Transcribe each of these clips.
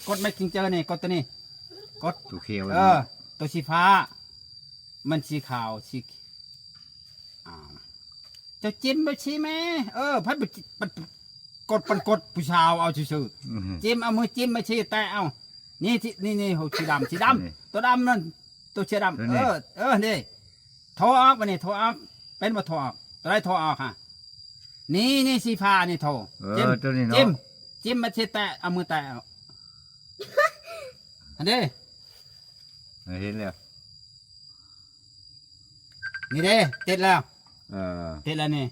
กดไม่จริงเจอนี่กดตัวนี้กด ตัวเขียว ตัวสีฟ้ามันสีขาวสีจะจิ้มไปชี้ไหมพัดกดกดผู้ชาวเอาชื่อจิ้มเอามือจิ้มไม่ชี้แต่เอานี่นี่หัวสีดำตัวดำนั่นตัวสีดำนี่โทรออกมานี่โทรออกเป็นมาโทรออกตัวไรโทรออกฮะนี่สีฟ้านี่โทรจิ้มไม่ชี้แต่เอามือแต่เอาอันนี้เห็นแล้วนี่เด้ติดแล้วติดแล้วนี่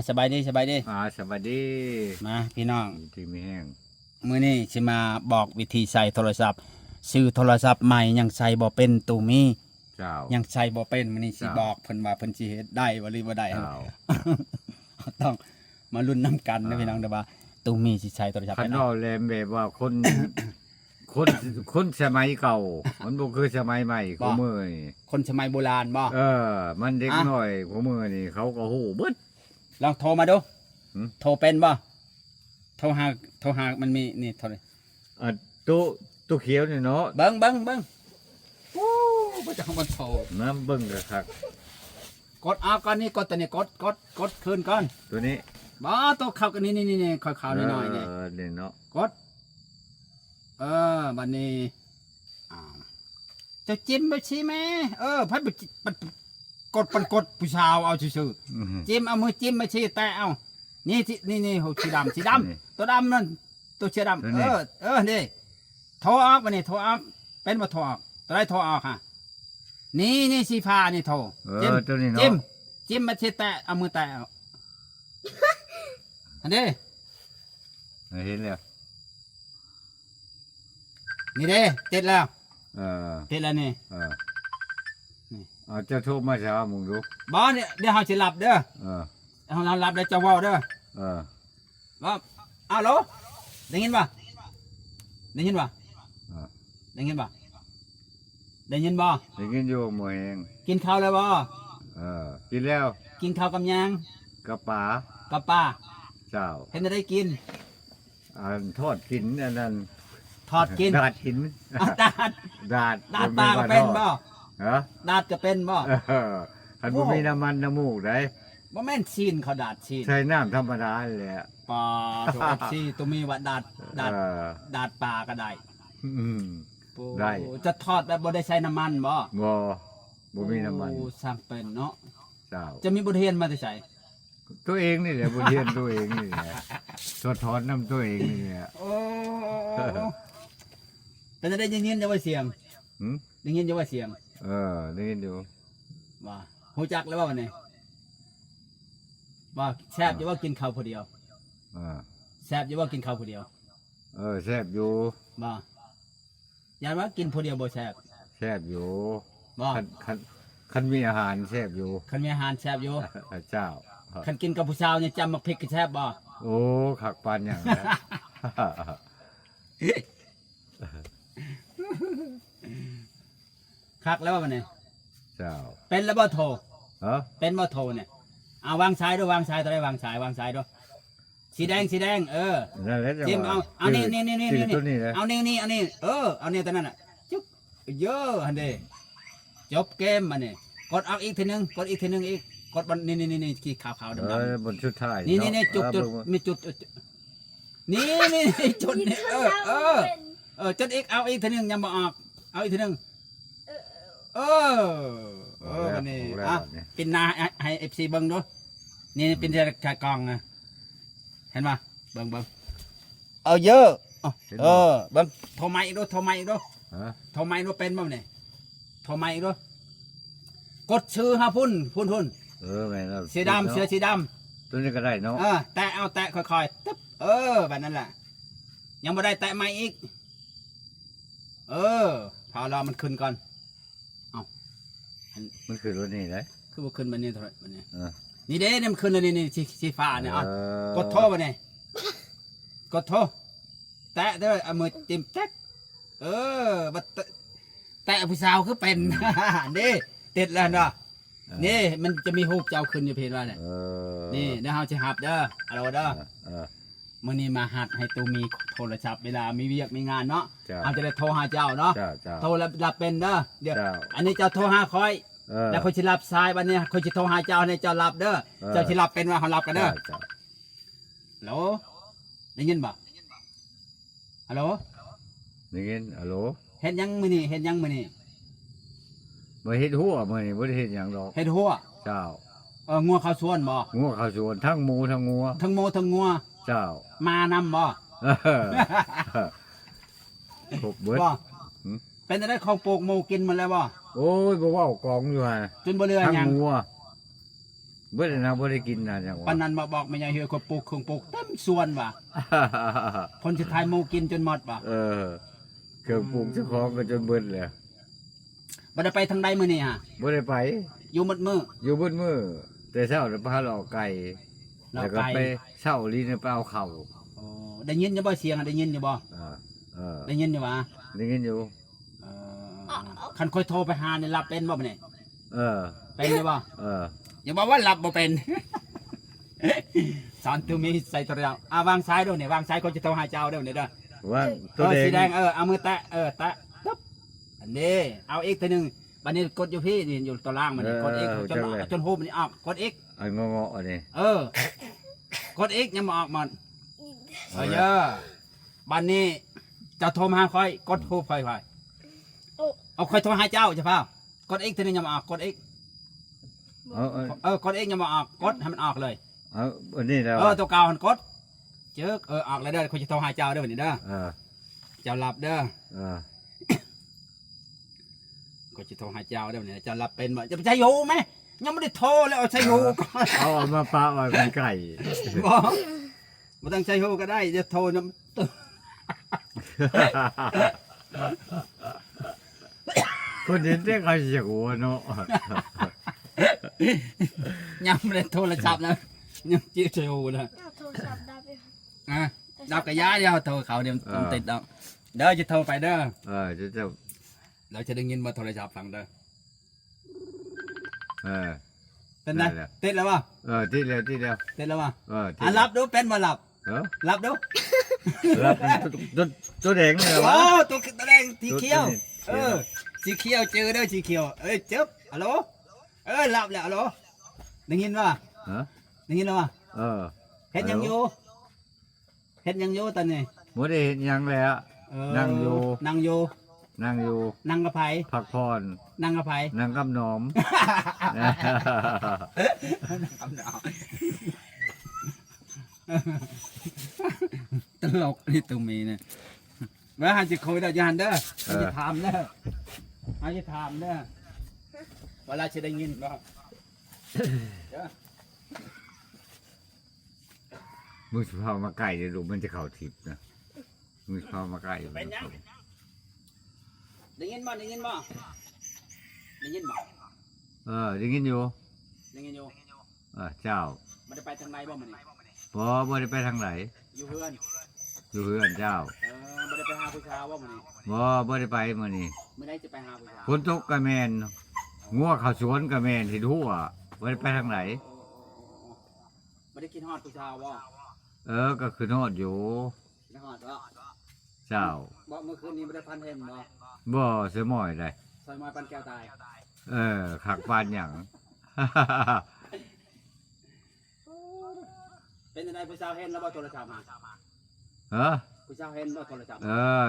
สบายดีสบายดีมาพี่น้องที่ไม่แห้งมื้อนี้สิมาบอกวิธีใส่โทรศัพท์ซื้อโทรศัพท์ใหม่ยังใส่บ่เป็นตูมียังใส่บ่เป็นมื้อนี้สิบอกเพิ่นว่าเพิ่นสิเฮ็ดได้บ่หรือบ่ได้ต้องมาลุ้นนํกันนะพี่น้องเด้อว่าตูมีสิใช้โทรศัพท์คันเอาแลมแบบว่าคนสมัยเก่ามันบ่คือสมัยใหม่ของมื้อนี่คนสมัยโบราณบ่มันเด็กน้อยของมื้อนี่เขาก็ฮู้เบิดลองโทรมาดูโทรเป็นบ่โทรหามันมีนี่โทรตัวเขียวนี่เนาะเบิ่งโอ้บ่จะมันโทรน้ำเบิ่งก็คักกดเอาก่อนนี่กดตัวนี้กดคืนก่อนตัวนี้บ่ตัวเข้ากันนี่ขาวๆน้อยๆนี่นี่เนาะกดบัดนี้จะจิ้มไปชี้ไหมพัดกดผู้ชาวเอาชื่อจิ้มเอามือจิ้มไม่ชี้แต่เอานี่หัวสีดำตัวดำนั่นตัวสีดำนี่โทรออกมานี่โทรออกเป็นมาโทรออกตัวไรโทรออกฮะนี่สีฟ้านี่โทรจิ้มไม่ชี้แต่เอามือแต่เอาอันนี้เห็นแล้วนี่เด้ติดแล้วติดแล้วนี่จะโทรมาเช้ามึงดูบ้านเนี่ยเดี๋ยวเขาจะหลับเด้อเราหลับแล้วจะว่าวเด้อว่าอ้าวโหลได้ยินป่ะได้ยินอยู่หมวยเองกินข้าวแล้วบ่กินแล้วกินข้าวกับยังกับป๋าเจ้าเห็นได้กินทอดกินอันนั้นทอดกินดาดกินดาดปลาก็เป็นบ่ดาดก็เป็นบ่คันบ่มีน้ำมันน้ำมูกได้บ่แม่นซีนเขาดาดซีนใช้น้ำธรรมดาแหละปลาตัวซีตัวมีว่าดาดปลาก็ได้ได้จะทอดแบบบ่ได้ใช้น้ำมันบ่มีน้ำมันสร้างเป็นเนาะเจ้าจะมีบทเรียนมาแต่ไสตัวเองนี่แหละบทเรียนตัวเองนี่แหละสะท้อนน้ำตัวเองนี่แหละเป็นจะได้ยินจะว่าเสียงได้ยินจะว่าเสียงได้ยินอยู่ว่าหูจักแล้วว่าวันนี้ว่าแซ่บจะว่ากินข้าวผู้เดียวแซ่บจะว่ากินข้าวผู้เดียวแซ่บอยู่ว่าอย่าว่ากินผู้เดียวบ่แซ่บอยู่ว่าคันมีอาหารแซ่บอยู่คันมีอาหารแซ่บอยู่เจ้าคันกินกับผู้สาวเนี่ยจำมักพริกแซ่บบ่โอ้ขักปานอย่างนั้นคักแล้ววันนี้เจ้าเป็นแล้วบ่โทรเป็นบ่โทรเนี่ยวางสายด้วยวางสายตัวได้วางสายด้วยสีแดงนั่นแหละจิ้มเอานี่เอานี่เอานี่ตัวนั้นอ่ะจุ๊บเยอะฮันเดจบเกมมาเนี่ยกดเอาอีกทีนึงกดบนนี่ขี้ขาวๆดำๆบนชุดท้ายนี่จุดมีจุดนี่จุดนี่จุดอีกเอาอีกทีนึงยังบ่ออกเอาอีกทีนึงวันนี้ปินนาให้FCเบิ้งดูนี่เป็นชายกองนะเห็นป่ะเบิ้งเอาเยอะเบิ้งโทรไม้อีกดูโทรไม้ดูเป็นบ้างเนี่ยโทรไม้อีกดูกดชื่อฮะพุ่นแม่นสีดำเสือสีดำตัวนี้ก็ได้เนาะแตะค่อยๆตึ๊บแบบนั้นแหละยังไม่ได้แตะไม้อีกพอรอมันขึ้นก่อนมันคือรถนี่เลยคือว่าขึ้นมันนี่เท่าไหร่มันนี่ นี่เด้นี่มันขึ้นแล้วนี่สีฟ้าเนี่ยกดโทรไปเนี่ยกดโทรแตะเด้อเอามือจิ้มแต๊กบัดแตะผู้สาวคือเป็น นี่ติดแล้วเนาะนี่มันจะมีฮูกเจ้าขึ้นอยู่เพจว่าเนี่ยนี่เดี๋ยวเฮาสิหับเด้อเอาเด้อมื้อนี้มาหัดให้ตูมีโทรศัพท์เวลามีเวียกมีงานเนาะเฮาจะได้โทรหาเจ้าเนาะโทรรับเป็นเด้อเดี๋ยวอันนี้เจ้าโทรหาคอยแล้วคนสิรับสายบัดนี้คนสิโทรหาเจ้าให้เจ้ารับเด้อเจ้าสิรับเป็นว่าเฮารับกันเด้อฮัลโหลได้ยินบ่ฮัลโหลได้ยินฮัลโหลเฮ็ดยังมื้อนี้เฮ็ดยังมื้อนี้บ่เฮ็ดหัวมื้อนี้บ่ได้เฮ็ดหยังดอกเฮ็ดหัวเจ้างัวเข้าสวนบ่งัวเข้าสวนทั้งหมูทั้งงัวทั้งหมูทั้งงัวเจ้าม านำบ่ครบเบิดบ่เป็นได้ของปลูกหมูกินหมดแล้วบ่โอ้ยบ่เว้ากองอยู่ฮะจนบ่เหลือหยังทั้งงัวเบิดนะบ่ได้กินน่ะจังว่าปานนั้นบ่บอกแม่ยายเฮือคนปลูกเครื่องปลูกเต็มสวนว่ะคนสุดท้ายหมูกินจนหมดว่ะเครื่องปลูกเจ้าของก็จนเบิดแล้วบ่ได้ไปทางใดมื้อนี้ฮะบ่ได้ไปอยู่หมดมื้ออยู่เบิดมื้อแต่เช้าน่ะพาหลอกไก่แล้วก็ไปเช้าลีนี่ไปเอาข้าวได้ยินอยู่บ่เสียงได้ยินอยู่บ่ได้ยินอยู่ว่ะได้ยินอยู่คันค่อยโทรไปหานี่รับเป็นบ่มื้อนี้เป็นอยู่บ่อย่าบอกว่ารับบ่เป็นสอนตูมีใส่ตัวเดียววางซ้ายด้วยเนี่ยวางซ้ายก็จะโทรหาเจ้าด้วยเนี่ยเด้อวางตัวสีแดงเอามือแตะแตะตึ๊บอันนี้เอาอีกทีนึงบัดนี้กดอยู่พี่นี่อยู่ตัวล่างมันกดอีกจนหูมันออกกดอีกไอ้งออันนี้กดอีกยังมาออกมันเยอะบัดนี้จะโทรมาค่อยกดหูค่อยเอาค่อยโทรหาเจ้าจะเปล่ากดอีกทีนึงยังมาออกกดอีกกดเองยังมาออกกดให้มันออกเลยอันนี้แล้วตัวเก่าหันกดเจอออกแล้วเด้อคุณจะโทรหาเจ้าเด้อวันนี้เด้อเจ้ารับเด้อคุณจะโทรหาเจ้าเด้อวันนี้เจ้ารับเป็นบ่จะไปใช้หูไหมยังไม่ได้โทรแล้วเอาใช้หูก่อนเอามาปะไว้เป็นไก่บ่ไม่ต้องใช้หูก็ได้จะโทรน้ำคนเห็นได้ใครเสียหัวเนาะยังไม่ได้โทรศัพท์นะยังจิ้วเชียวนะโทรศัพท์ได้ดับกระยาเดียวโทรเขาเดี๋ยวติดดอกเด้อจะโทรไปเด้อจะเราจะได้ยินมาโทรศัพท์ฟังเด้อเป็นไงติดแล้ววะติดแล้วติดแล้ววะรับดูเป็นมารับดูรับตัวแดงเลยวะตัวแดงสีเขียวสีเขียวเจอเด้อสีเขียวเจ็บฮัลโหลหลับแล้วฮัลโหลได้ยินป่ะได้ยินป่ะเห็นยังอยู่ตอนนี้บ่ได้เห็นยังแล้วนั่งอยู่นั่งกระไผพักผ่อนนั่งกระไผนั่งกับหนอมตลกนี่ตุ้มีเนี่ยเมื่อหาจะคุยได้ยันเด้อหาจะถามเด้อเวลาจะได้ยินก็มือพามาไก่จะดูมันจะเข่าทิพย์นะมือพามาไก่เป็นยังได้ยินบ่ได้ยินบ่ได้ยินอยู่เจ้ามันจะไปทางไหนบ่มันนี่บ่ได้ไปทางไหนอยู่เพื่อนเจ้าบ่ได้ไปหาผู้ชายบ่มันนี่บ่ได้ไปมื้อนี้มื้อใดจะไปหาผู้ชายฝนตกกะแม่นงัวเข้าสวนกะแม่นเห็นหัวบ่ได้ไปทางไหนบ่ได้กินฮอดผู้ชายบ่ก็คือนอดอยู่ฮอดบ่เจ้าบ่เมื่อคืนนี้บ่ได้พันเห็นบ่เสือหมอยได้ใส่หมอยปันแก้วตายขักปานหยังเป็นยังไงผู้ชายเห็นแล้วบ่โทรศัพท์มาผู้ชายเห็นบ่โทรศัพท์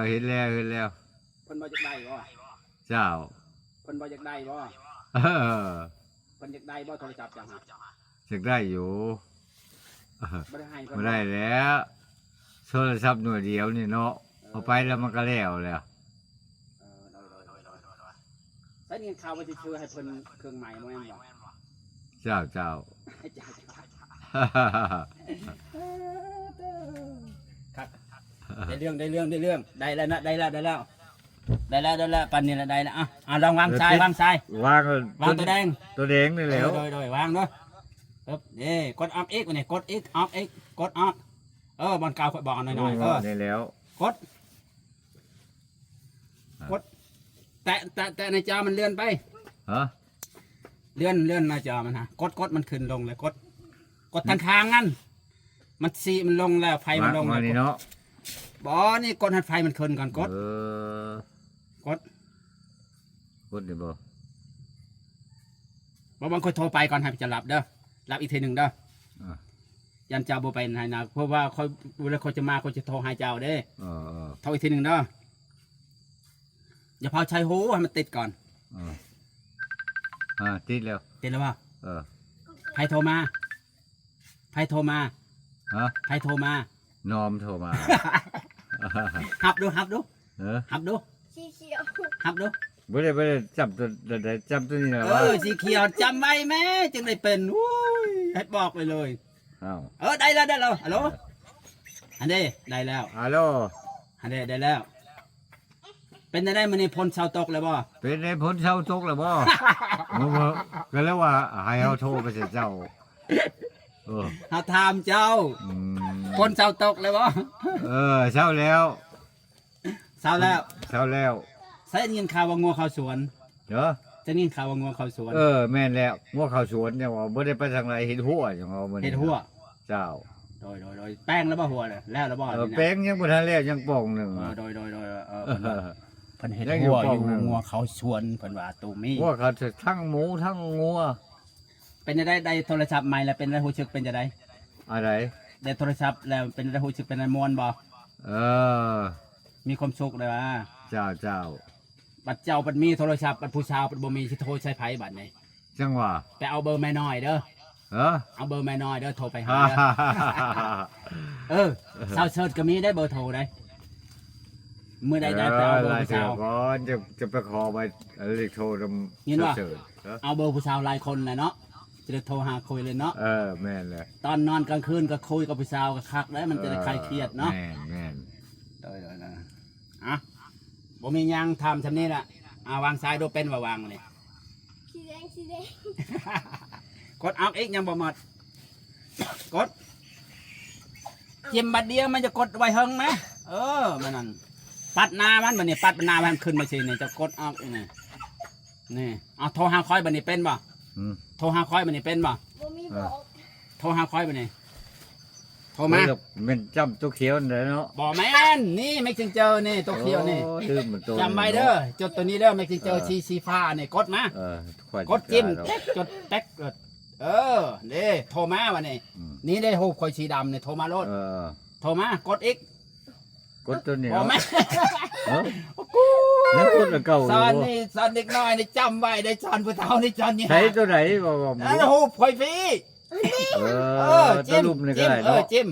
เห็นแล้วเพิ่นบ่อยากได้บ่เจ้าเพิ่นบ่อยากได้บ่เพิ่นอยากได้บ่โทรศัพท์จังฮะอยากได้อยู่บ่ได้ให้บ่ได้แล้วโทรศัพท์หน่วยเดียวนี่เนาะเอาไปแล้วมันก็แล้วใช้เงินข่าวว่าจะซื้อให้เพิ่นเครื่องใหม่บ่แม่นบ่เจ้าครับได้เรื่องได้แล้วนะได้แล้วปันนี้ละได้แล้วลองวางทรายวางตัวแดงนี่แล้วโดยวางเนาะ ปึ๊บนี่กดออฟเอ็กนี่กดเอ็กออฟเอ็กกดออฟบอลกาวค่อยบอกหน่อยๆนี่แล้ว กดแต่ในจอมันเลื่อนไป ฮะ เลื่อนหน้าจอมันฮะกดมันขึ้นลงเลยกดทางทางงั้นมันซีมันลงแล้วไฟมันลง มานี่เนาะ บอนี่กดให้ไฟมันขึ้นก่อนกด กด เดี๋ยวบ่ บางคนโทรไปก่อนให้จะรับเด้อรับอีกทีหนึ่งเด้อยันเจ้าบ่ไปไหนนะเพราะว่าเขาเวลาเขาจะมาเขาจะโทรให้เจ้าเด้โทรอีกทีหนึ่งเด้ออย่าพอใช้หูให้มันติดก่อน ติดแล้ว ติดแล้วป่ะ ฮะ ใครโทรมา นอมโทรมา หับดู เออ หับดู สีเขียว หับดู บ่ได้จับตัวนี้นะว่า สีเขียวจำไว้แม่จึงได้เป็นอุ้ยให้บอกเลย อ้าว ได้แล้วฮัลโหลอันนี้ได้แล้ว ฮัลโหล อันนี้ได้แล้ว เป็นได้มันนี่พ้นเสาตกเลยบ่ เป็นไอ้พ้นเช่าตกแล้วบ่ มึงก็แล้วว่าให้เฮาโทรไปเสียเจ้าเขาถามเจ้า พ้นเสาตกเลยบ่ เช่าแล้ว เสาแล้ว ใส่ยินข่าวว่างัวเข้าสวน เด้อ จะยินข่าวว่างัวเข้าสวน แม่นแล้วงัวเข้าสวนจังว่าบ่ได้ไปทางไหนเห็นหัวจังว่ามื้อนี้ เห็ดหัว เจ้า โดยแป้งแล้วบ่หัวเลยแล้วบ่ แป้งยังบ่ทันแล้วยังป่องหนึง โดยเพิ่นเห็ด ยังอยู่ หัว ป อ อง ยู่ หนึ่ง งัวเขาสวนเพิ่นว่าตูมี ว่าเขาจะทั้งหมูทั้งงัว เป็นได้โทรศัพท์ใหม่แล้วเป็นได้ฮู้สึกเป็นจะได้ อะไร ได้โทรศัพท์แล้วเป็นได้ฮู้สึกเป็นมวนบ่ มีความสุขเลยว่า เจ้า บัดเจ้าบัดมีโทรศัพท์บัดผู้ชาวบัดบ่มีสิโทรใช้ไผบัดนี้ จังหวะ ไปเอาเบอร์แม่น้อยเด้อ เออ เอาเบอร์แม่น้อยเด้อโทรไปหาเด้อสาวเชิดก็มีได้เบอร์โทรได้เมื่อใดได้ไปเอาเบอร์ผู้สาว ก่อนจะไปขอไปเลขโทรนำ ยินว่า เชิญ เอาเบอร์ผู้สาวหลายคนเลยเนาะจะได้โทรหาคุยเลยเนาะ แม่นเลย ตอนนอนกลางคืนก็คุยกับผู้สาวก็คักแล้วมันจะได้คลายเครียดเนาะ แม่น โดยบ่มีหยังทำทำนี่ล่ะวางซ้ายดูเป็นว่าวางนี่ สีแดง กดเอาอีกยังบ่หมดกดจิ้มบัดเดียวมันจะกดไว้เฮงไหมมันนั่นปัดหน้ามันบัดนี้ปัดหน้ามันขึ้นมาสินี่จะกดเอาอีกนี่เอาโทรหาคอยบัดนี้เป็นบ่โทรหาคอยบัดนี้เป็นบ่ บ่มีบอก โทรหาคอยบัดนี้โทรมา เป็นจำตัวเขียวนั่นแหละเนาะ บ่แม่นนี่แม็กซิงเจอนี่ตัวเขียวนี่ โอ้ลืมมันตัว จำไว้เด้อจดตัวนี้เด้อแม็กซิงเจอสีฟ้านี่กดมา ค่อย กดจิ้ม เนาะ แท็กจดแท็กนี่โทรมาวันนี้นี่ได้หูคอยสีดำเนี่ยโทรมาโลดโทรมากดอีก กดตัวนี้ บอกไหม แล้วกดแล้วเก่า สอนนี่สอนเด็กน้อยนี่จำไว้ได้สอนผู้เฒ่านี่สอนนี่ ใช้ตัวไหนบอก นั่นหูคอยฟรี ตัว จิ้ม รูปนี่ก็ จิ้ม ได้เนาะ จิ้ม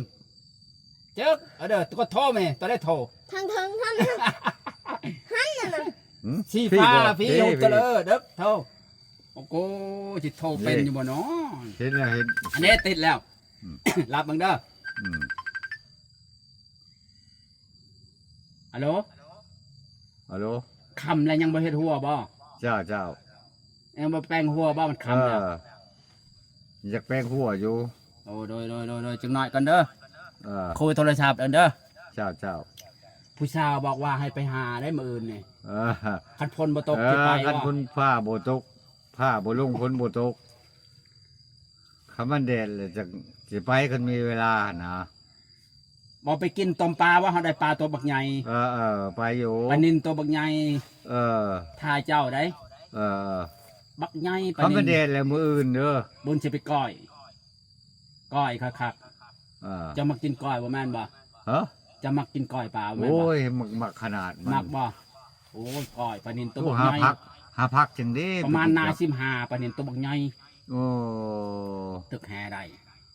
เจ๊กเด้อตัวโทรไหมตัวได้โทร ทางท่านน่ะนะ สีฟ้าพี่หูตัวเด้อโทรโอ้โหจิโทรเป็นอยู่บ่เนาะ เห็นแล้วเห็น อันนี้ติดแล้วรับมึงเด้อฮัลโหล ฮัลโหล คำแล้วยังบ่เฮ็ดหัวบ่ เจ้า ยังบ่แปลงหัวบ่มันคำแล้ว อยากแป้งหัวอยู่ โอ้โดยจังหน่อยกันเด้อคุยโทรศัพท์เด้อ เจ้า ผู้ชาวบอกว่าให้ไปหาได้มื้ออื่นนี่คันพลบ่ตก เอ สิไป คัน ว่า พุ่นผ้าโบตกผ้าโบลงพ้นโบตกคำมันแดดเลยจะไปคันมีเวลานะ บ่ไปกินต้มปลาว่าเฮาได้ปลาตัวบักใหญ่ ไปอยู่ ปลานิลตัวบักใหญ่ ทาเจ้าได้ บักใหญ่ปลา คำ นิ มัน ล แดดแล้วมืออื่นเด้อ บุญสิไปก้อยคักๆจะมากินก้อยบ่แม่นบ่ ฮะ จะมากินก้อยปลาบ่แม่น โอ้ บ่ ยหมักขนาด มักบ่โอ้ยก้อยปลานิลตัว ตู้ บัก หา ใหญ่ พักจังดิ ประมาณนา15ปลานิลตัวบักใหญ่ โอ้ ตึกแฮได้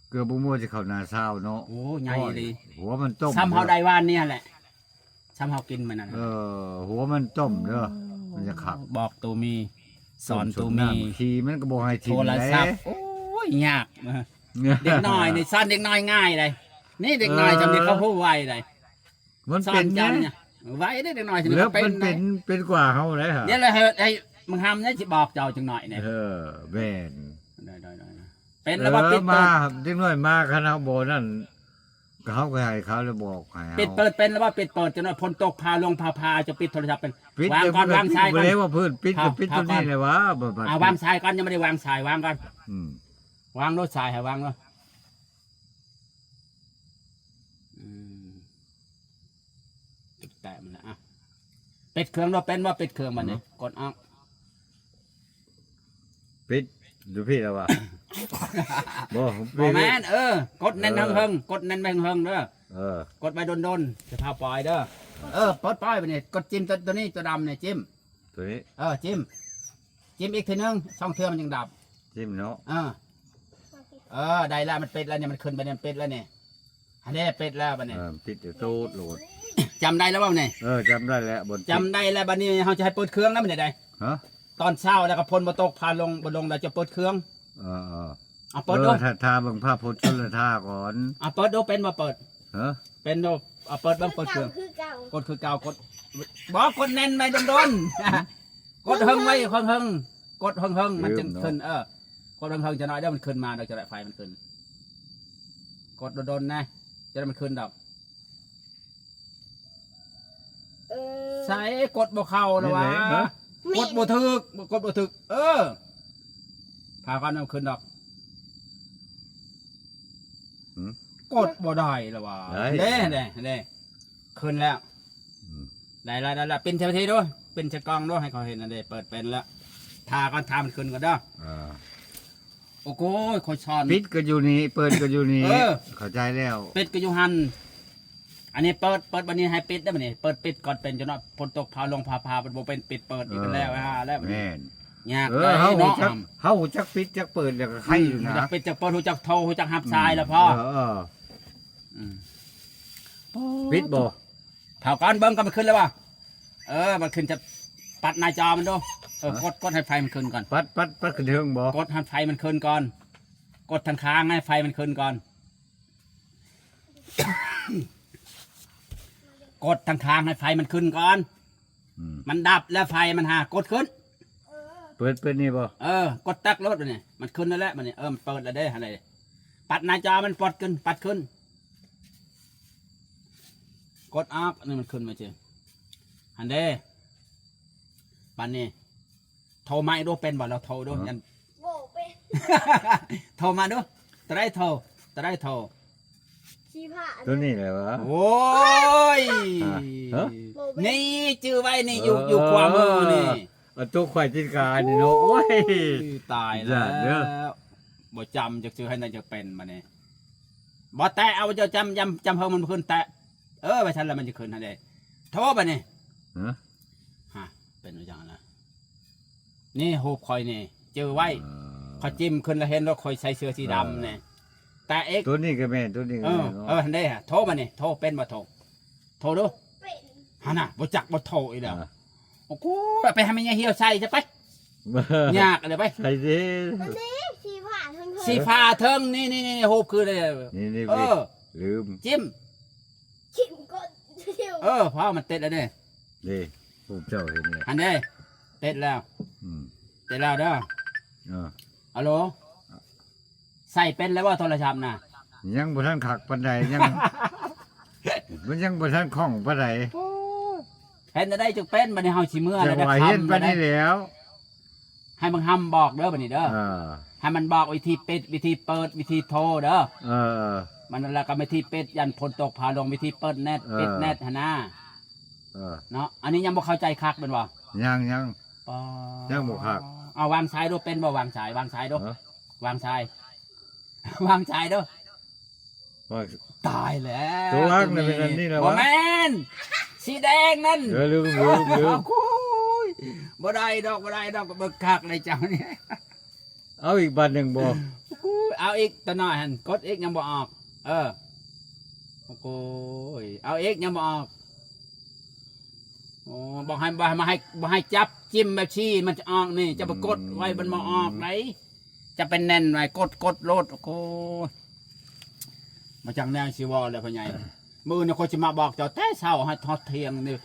เกือบบุมัวจะเข้านาเศร้าเนาะ โอ้ใหญ่เลย หัวมันต้ม ซ้ำเฮาได้ว่านเนี่ยแหละซ้ำเฮากินมันนั่น หัวมันต้มเด้อมันจะขับ บอกตูมีสอนตูมี ทีมันก็บอกให้ที โทรศัพท์โอ้ยยากเด็กน้อยนี่สอนเด็กน้อยง่ายเลยนี่เด็กน้อยจำนี้เขาพูดไวเลย มัน สอ เป็น น จำ เนี่ เนี่ย ยไว้ได้เด็กน้อยจำนี้ แล้ว เขาเป็ มัน นเป็นกว่าเขาเลยฮะ เดี๋ยวเลยให้มึงทำเนี่ยจะบอกเจ้าจังหน่อยเนี่ย แม่น ได้ไป เป็นแล้วว่าปิด มา เปิด เด็กน้อยมาคณะโบนั่นเขาก็ให้เขาเลยบอกให้ ปิดเปิดเป็นแล้วว่าปิดเปิดจนว่าพลตกพาลงพาจะปิดโทรศัพท์เป็น ปิด วางก่อนวางสายก่อน เลยว่าเพื่อนปิด ครั ก็ บ ปิด ครั ตั บ วนี้เลยวะบ่ วางสายก่อนยังไม่ได้วางสายวางก่อน อืม วางโน้ตสายให้วางเนาะติดแตะมันนะอ่ะปิดเครื่องเราเป็นว่าปิดเครื่องมันเนี่ยกดออก ปิดดูพี่แล้ววะบ่ผม บ ปิ อ ด แมนกดแน่นเฮงกดแน่นเฮงเด้อ กดไปโดนจะพาปล่อยเด้อปลดปล่อยไปเนี่ยกดจิ้มตัวนี้ตัวดำเนี่ยจิ้ม ตัวนี้ จิ้มอีกทีนึงช่องเทือมันยังดับ จิ้มเนาะ ได้แล้วมันเป็ดแล้วเนี่ยมันขึ้นไปเนี่ยเป็ดแล้วเนี่ยอันนี้เป็ดแล้วบัดเนี่ย ปิดเดี๋ยวตูดโหลด จำได้แล้วว่าเนี่ย จำได้แล้วบน จำได้แล้วบัดนี้เขาจะให้เปิดเครื่องแล้วมันได้ ฮะ ตอนเช้าแล้วก็พลมาตกพาลงบนลงเราจะเปิดเครื่องเอาเปิดดู ถ้าเบิ่งภาพพจน์ชนละท่าก่อน เอาเปิดดูเป็นมาเปิด ฮะ เป็นดูเอาเปิดเบิ้งเปิดเครื่อง คือเก่าก ดคือเก่ากดบอกกดแน่นไปโดนกดเฮงไว้เฮงกดเฮงมันจะขึ้นกดเฮงจะน้อยเดี๋ยวมันขึ้นมาเดี๋ยวจะได้ไฟมันขึ้นกดโดนนะจะได้มันขึ้นดอกใส่กดบ่เข้าแล้ววะกดบ่ถึกกดบ่ถึกพากันเอาขึ้นดอกกดบ่ได้แล้ววะเด้ขึ้นแล้วได้แล้วเป็นเทปทีด้วยเป็นชะกองด้วยให้เขาเห็นนั่นเด้เปิดเป็นแล้วทากันทามันขึ้นก็ได้โอ้โหคอยช้อน ปิดก็อยู่นี่เปิดก็อยู่นี่ เออ เข้าใจแล้ว ปิดก็อยู่หันอันนี้เปิดบันนี้ให้ปิดได้บันนี้เปิดปิดก่อนเป็นจนว่าฝนตกพาลงพาเป็นโบเป็นปิดเปิดอีกแล้วแล้วบัดนี้ แม่น ยาก เฮา เนาะ จักปิดจักเปิดแล้วก็ใครอยู่นะ จักปิดจักเปิดหูจักโทรหูจักหับทรายแล้วพ่อปิดบ่ เท่ากันเบิ้งก็มันขึ้นแล้ววะมันขึ้นจะปัดหน้าจอมันดูกดให้ไฟมันขึ้นก่อน ปัดขึ้นเทิงบ่ กดให้ไฟมันขึ้นก่อนกดทางค้างให้ไฟมันขึ้นก่อนกดทางค้างให้ไฟมันขึ้นก่อนมันดับแล้วไฟมันหากดขึ้น เปิดนี่บ่ กดตักรถมันเนี่ยมันขึ้นแล้วแหละมันเนี่ยมันเปิดแล้วได้อะไรปัดหน้าจอมันปัดขึ้นกดอัพนี่มันขึ้นมาเจออันเด้ปันนี่โทรมาดูเป็นบ่เราโทรดูยัน โบเป็น โทรมาดูจะได้โทร ชีผ้า ตัวนี้แหละวะ โอ้ย ฮะ โบเป็น นี่จื้อไว้นี่อยู่ขวามือนี่ ตัวควายจิตการนี่เนาะโอ้ย ตายแล้ว เด้อ บ่จำจะจื้อให้นายจะเป็นมาเนี่ยบ่แตะเอาจะจำเพิ่มมันขึ้นแตะไปทันแล้วมันจะขึ้นให้ได้โทรไปนี่ ฮะ เป็นอย่างนั้นนี่หูคอยนี่เจอไว้เขาจิ้มขึ้นแล้วเห็นแล้วคอยใส่เสื้อสีดำเนี่ยแต่เอ็ก ตัวนี้ก็แม่นตัวนี้ก็แม่นเนาะ ทันได้ฮะโทรมานี่โทรเป็นมาโทรดู เป็น ฮะน่ะบ่จักบ่โทรอีกแล้วโอ้โหไปให้มันเหี่ยวใส่จะไปยากเลยไป ใส่ดิ มันดีชีผ้าทั้ง สีฟ้าเทิงนี่หูคือเลย นี่ ลืม จิ้ม ชิมก็เดียว เพราะมันเต็ดแล้วเนี่ย นี่ผมเจ้าเห็นเลย อันนี้เต็ดแล้ว เต็ดแล้วเด้อฮัลโหลใส่เป็นแล้วว่าโทรศัพท์น่ะ ยังบ่ทันขักปานใดยัง มันยังบ่ทันคล่องปานใด เห็นได้จึงเป็นบัดนี้เฮาสิเมื่อ จะ แล้วได้ ว่าเห็น คำ ปานนี้แล้ว ให้มึงห้ำบอกเด้อบัดนี้เด้อให้มันบอกวิธีปิดวิธีเปิดวิธีโทรเด้อมันแล้วก็วิธีปิดยันฝนตกพาลงวิธีเปิดเน็ตปิดเน็ตหั่นนะเนาะอันนี้ยังบ่เข้าใจคักเป็นบ่ ยัง ยัง บ่คัก เอาวางสายดูเป็นบ่วางสายวางสายดูวางสายวางสายดู ว่า ตายแล้ว ตัววางน่ะเป็นอันนี้แล้ววะ บ่แม่นสีแดงนั่น ลืม โอ้ยบ่ได้ดอกเบิกคักเลยเจ้านี่ เอาอีกบัตรหนึ่งบ่ เอาอีกตัวน้อยหันกดอีกยังบ่ออกโอ้โหเอาอีกยังบ่ออกโอ้บอกให้บ่ให้จับจิ้มแบบชี้มันจะออกนี่จะไปกดไว้มันมาออกไหนจะเป็นแน่นไว้กดโลดโอ้โหมาจากแนวชีวอเลยพ่อใหญ่มือเนี่ยคนจะมาบอกเจ้าแต่เช้าให้ทอดเที่ยงนี่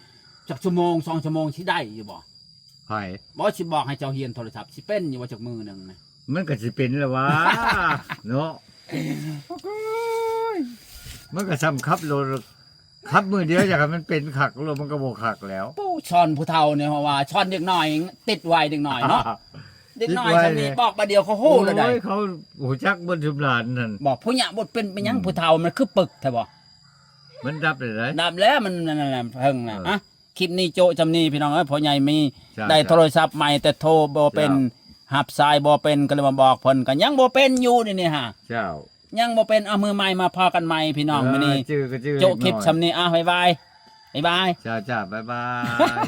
จากชั่วโมง2 ชั่วโมงสิได้อยู่บ่ ไผ บ่สิบอกให้เจ้าเฮียนโทรศัพท์สิเป็นอยู่ว่าจากมือหนึงนะ มันก็สิเป็นแล้ววะ เนาะมันก็ซ้ำขับรถขับมือเดียวจากให้มันเป็นขักรถมันก็บ่ขักแล้ว ผู้ชอนผู้เฒ่าเนี่ยเพราะว่าชอนเด็กน้อยติดไวเด็กน้อยเนาะเด็กน้อยคนนี้บอกประเดียวเขาฮู้เลยได้ โอ้เขาหูจักบนชุมหลานนั่น บอกผู้หญิงบ่เป็นหยังผู้เฒ่ามันคือปึกแท้บ่ มันดับเลยนะ ดับแล้วมันนั่นน่ะเพิ่งน่ะอะคลิปนี้โจะจำนี้พี่น้องเอ้ยพ่อใหญ่มี ใช่ ได้โทรศัพท์ใหม่แต่โทรบ่เป็นหับสายบ่เป็นก็เลยมาบอกเพิ่นก็ยังบ่เป็นอยู่นี่ฮะ เจ้า ยังบ่เป็นเอามือใหม่มาพอกันใหม่พี่น้องมื้อนี้ ชื่อก็ชื่อ โจะคลิปซำนี้บ๊ายบายบ๊ายบาย จ้าจ้าบ๊ายบาย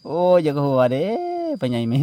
โอ้ยอย่าก็หัวเด้พ่อใหญ่มี